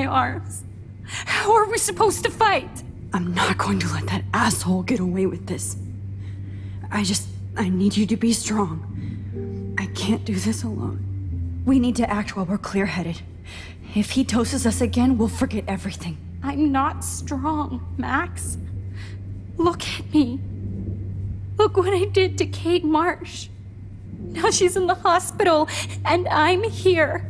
arms. How are we supposed to fight? I'm not going to let that asshole get away with this. I need you to be strong. I can't do this alone. We need to act while we're clear-headed. If he doses us again, we'll forget everything. I'm not strong, Max. Look at me. Look what I did to Kate Marsh. Now she's in the hospital, and I'm here.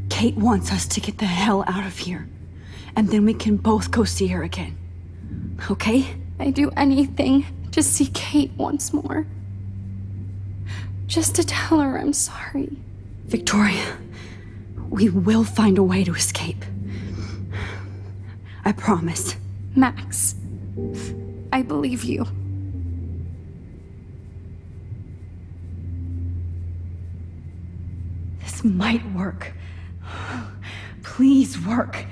Kate wants us to get the hell out of here. And then we can both go see her again. Okay? I'd do anything to see Kate once more. Just to tell her I'm sorry. Victoria, we will find a way to escape. I promise. Max, I believe you. This might work. Please work.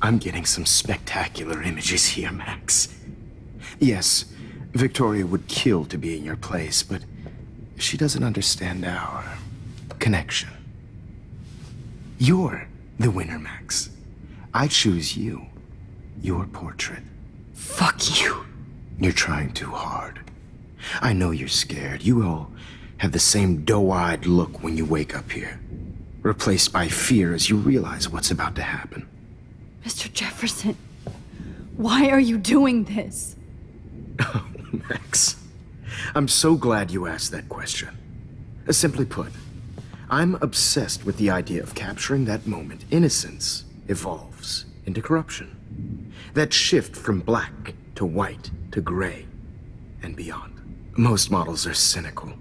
I'm getting some spectacular images here, Max. Yes, Victoria would kill to be in your place, but she doesn't understand our connection. You're the winner, Max. I choose you. Your portrait. Fuck you. You're trying too hard. I know you're scared. You all have the same doe-eyed look when you wake up here, replaced by fear as you realize what's about to happen. Mr. Jefferson, why are you doing this? Oh, Max. I'm so glad you asked that question. Simply put, I'm obsessed with the idea of capturing that moment innocence evolves into corruption. That shift from black to white to gray and beyond. Most models are cynical.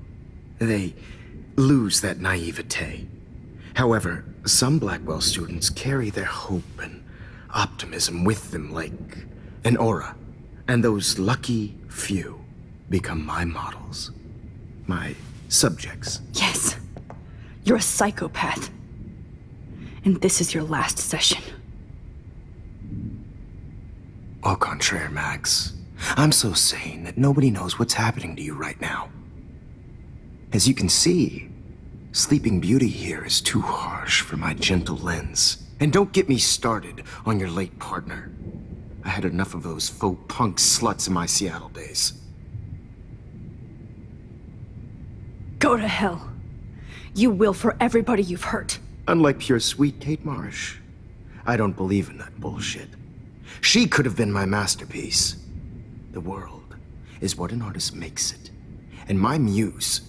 They lose that naivete. However, some Blackwell students carry their hope and optimism with them like an aura. And those lucky few become my models. My subjects. Yes. You're a psychopath. And this is your last session. Au contraire, Max. I'm so sane that nobody knows what's happening to you right now. As you can see, Sleeping Beauty here is too harsh for my gentle lens. And don't get me started on your late partner. I had enough of those faux punk sluts in my Seattle days. Go to hell. You will for everybody you've hurt. Unlike pure sweet Kate Marsh, I don't believe in that bullshit. She could have been my masterpiece. The world is what an artist makes it. And my muse...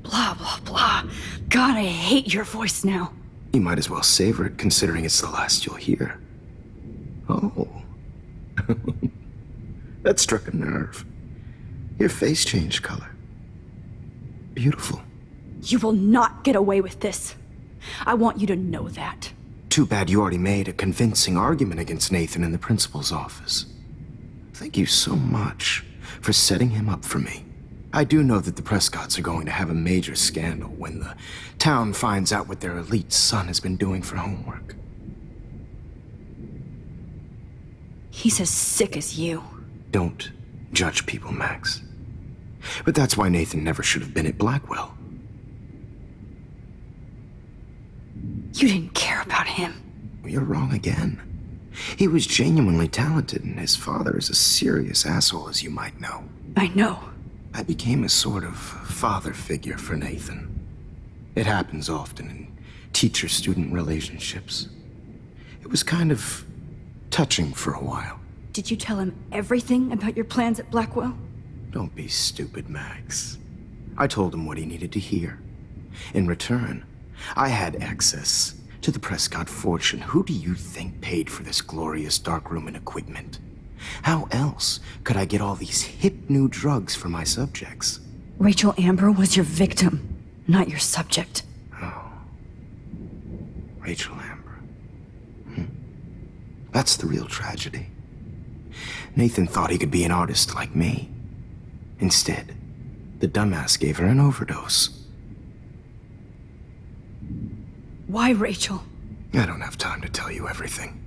Blah, blah, blah. God, I hate your voice now. You might as well savor it, considering it's the last you'll hear. Oh. That struck a nerve. Your face changed color. Beautiful. You will not get away with this. I want you to know that. Too bad you already made a convincing argument against Nathan in the principal's office. Thank you so much for setting him up for me. I do know that the Prescotts are going to have a major scandal when the town finds out what their elite son has been doing for homework. He's as sick as you. Don't judge people, Max. But that's why Nathan never should have been at Blackwell. You didn't care about him. You're wrong again. He was genuinely talented, and his father is a serious asshole, as you might know. I know. I became a sort of father figure for Nathan. It happens often in teacher-student relationships. It was kind of touching for a while. Did you tell him everything about your plans at Blackwell? Don't be stupid, Max. I told him what he needed to hear. In return, I had access to the Prescott fortune. Who do you think paid for this glorious darkroom and equipment? How else could I get all these hip new drugs for my subjects? Rachel Amber was your victim, not your subject. Oh. Rachel Amber. That's the real tragedy. Nathan thought he could be an artist like me. Instead, the dumbass gave her an overdose. Why Rachel? I don't have time to tell you everything.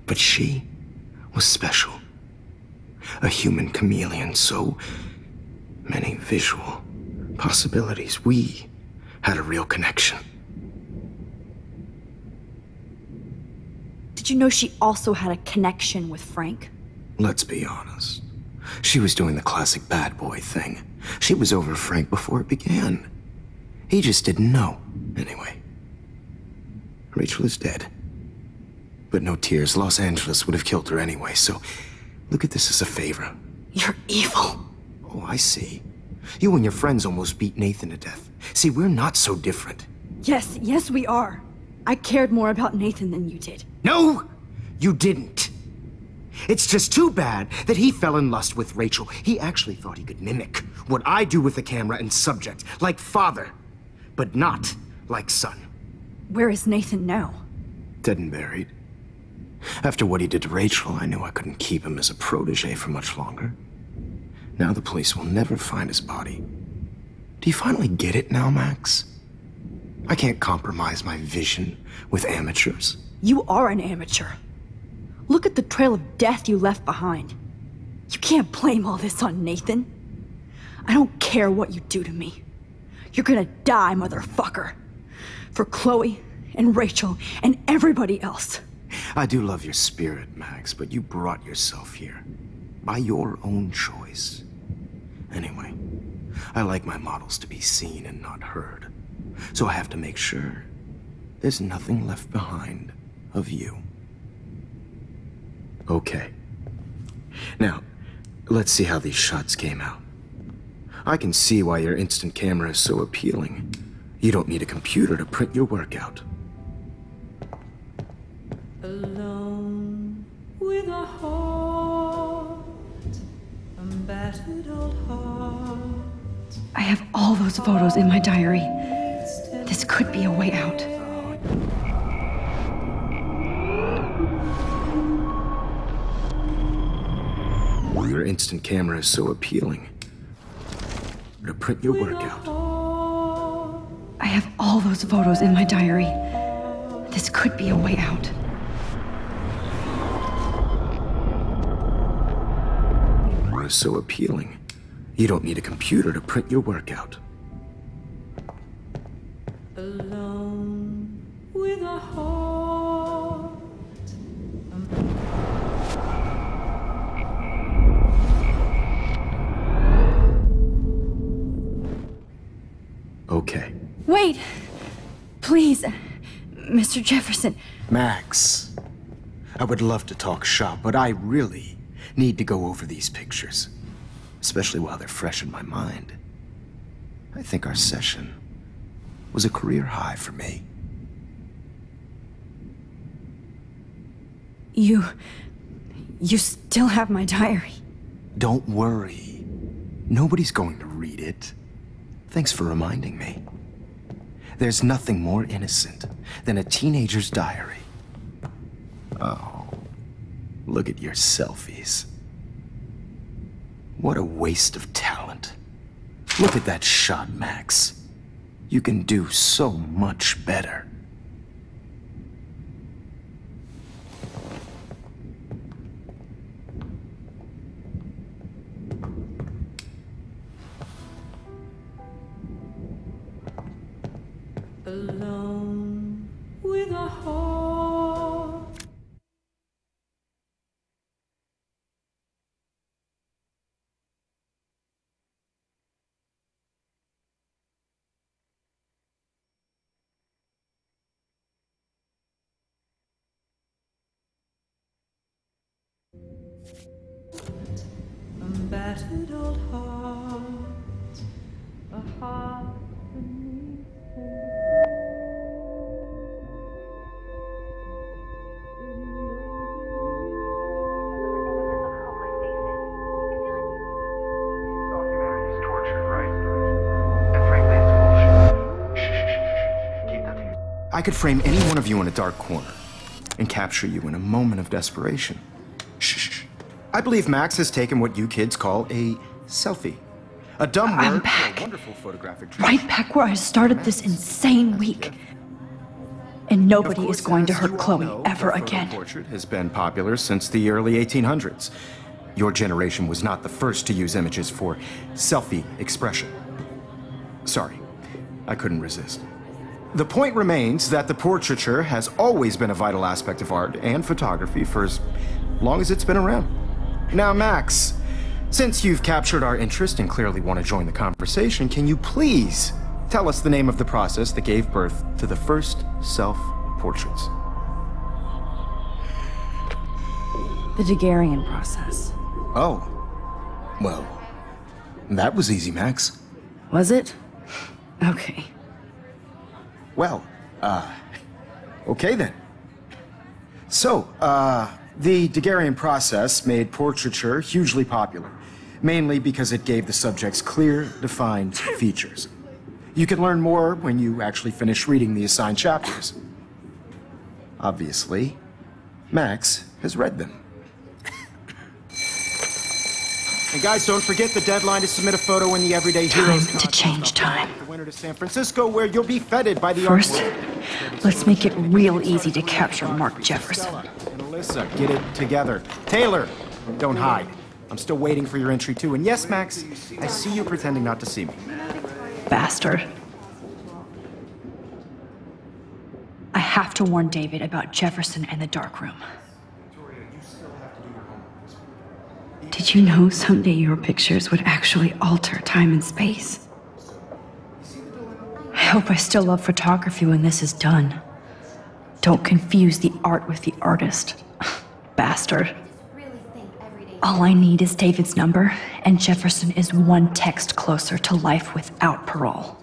But she was special. A human chameleon, so many visual possibilities. We had a real connection. Did you know she also had a connection with Frank? Let's be honest. She was doing the classic bad boy thing. She was over Frank before it began. He just didn't know. Anyway, Rachel is dead. But no tears. Los Angeles would have killed her anyway, so look at this as a favor. You're evil. Oh, I see. You and your friends almost beat Nathan to death. See, we're not so different. Yes, we are. I cared more about Nathan than you did. No, you didn't. It's just too bad that he fell in lust with Rachel. He actually thought he could mimic what I do with the camera and subject, like father, but not like son. Where is Nathan now? Dead and buried. After what he did to Rachel, I knew I couldn't keep him as a protege for much longer. Now the police will never find his body. Do you finally get it now, Max? I can't compromise my vision with amateurs. You are an amateur. Look at the trail of death you left behind. You can't blame all this on Nathan. I don't care what you do to me. You're gonna die, motherfucker. For Chloe and Rachel and everybody else. I do love your spirit, Max, but you brought yourself here. By your own choice. Anyway, I like my models to be seen and not heard. So I have to make sure there's nothing left behind of you. Okay. Now, let's see how these shots came out. I can see why your instant camera is so appealing. You don't need a computer to print your work out. Alone with a heart, a battered old heart. I have all those photos in my diary. This could be a way out. Your instant camera is so appealing. To print your work out. I have all those photos in my diary. This could be a way out. Is so appealing. You don't need a computer to print your work out. Alone with a heart. Okay. Wait! Please, Mr. Jefferson. Max, I would love to talk shop, but I really need to go over these pictures. Especially while they're fresh in my mind. I think our session was a career high for me. You still have my diary. Don't worry. Nobody's going to read it. Thanks for reminding me. There's nothing more innocent than a teenager's diary. Oh, look at your selfies. What a waste of talent. Look at that shot, Max. You can do so much better. Alone with a heart. battered old heart, a heart beneath Humanity's tortured, right? And frankly, it's bullshit. Keep that to yourself. I could frame any one of you in a dark corner and capture you in a moment of desperation. Shh. I believe Max has taken what you kids call a selfie. A dumb word I'm for back. a wonderful photographic trick. Right back where I started this insane week. And nobody is going to hurt Chloe ever again. Portrait has been popular since the early 1800s. Your generation was not the first to use images for selfie expression. Sorry, I couldn't resist. The point remains that the portraiture has always been a vital aspect of art and photography for as long as it's been around. Now, Max, since you've captured our interest and clearly want to join the conversation, can you please tell us the name of the process that gave birth to the first self-portraits? The Daguerrean process. Oh. Well, that was easy, Max. Was it? Okay. Well, okay then. So, the Daguerrean process made portraiture hugely popular, mainly because it gave the subjects clear, defined features. You can learn more when you actually finish reading the assigned chapters. Obviously, Max has read them. And guys, don't forget the deadline to submit a photo in the Everyday Heroes Time to change time. The winter to San Francisco, where you'll be feted by the First, art world. let's make it real easy to capture Mark Jefferson. And Alyssa, get it together. Taylor, don't hide. I'm still waiting for your entry too. And yes, Max, I see you pretending not to see me. Bastard. I have to warn David about Jefferson and the dark room. Did you know someday your pictures would actually alter time and space? I hope I still love photography when this is done. Don't confuse the art with the artist. Bastard. All I need is David's number, and Jefferson is one text closer to life without parole.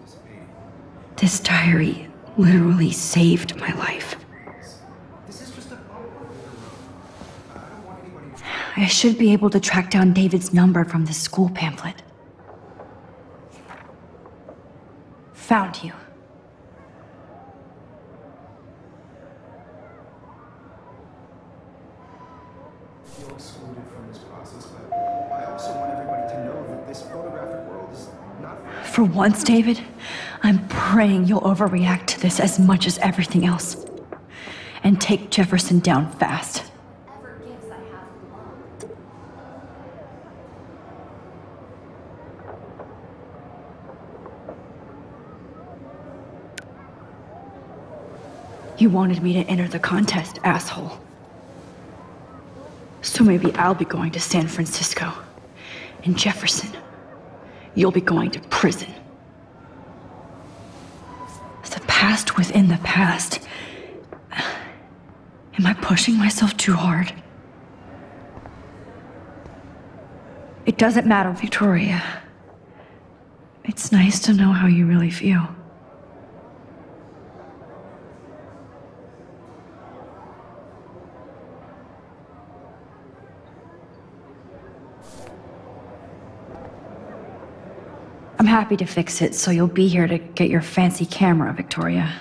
This diary literally saved my life. I should be able to track down David's number from the school pamphlet. Found you. Feel excluded from this process, but I also want everybody to know that this photographic world is not For once, David, I'm praying you'll overreact to this as much as everything else. And take Jefferson down fast. You wanted me to enter the contest, asshole. So maybe I'll be going to San Francisco. And Jefferson, you'll be going to prison. The past within the past. Am I pushing myself too hard? It doesn't matter, Victoria. It's nice to know how you really feel. I'm happy to fix it, so you'll be here to get your fancy camera, Victoria.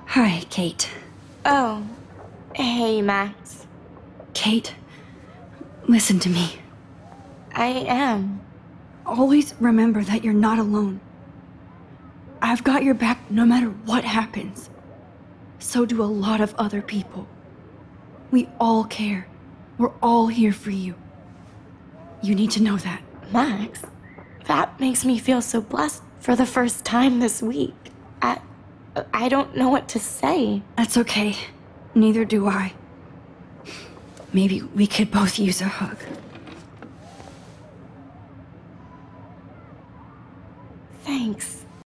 Hi, Kate. Oh, hey, Max. Kate, listen to me. I am. Always remember that you're not alone. I've got your back no matter what happens. So do a lot of other people. We all care. We're all here for you. You need to know that. Max, that makes me feel so blessed for the first time this week. I don't know what to say. That's okay. Neither do I. Maybe we could both use a hug.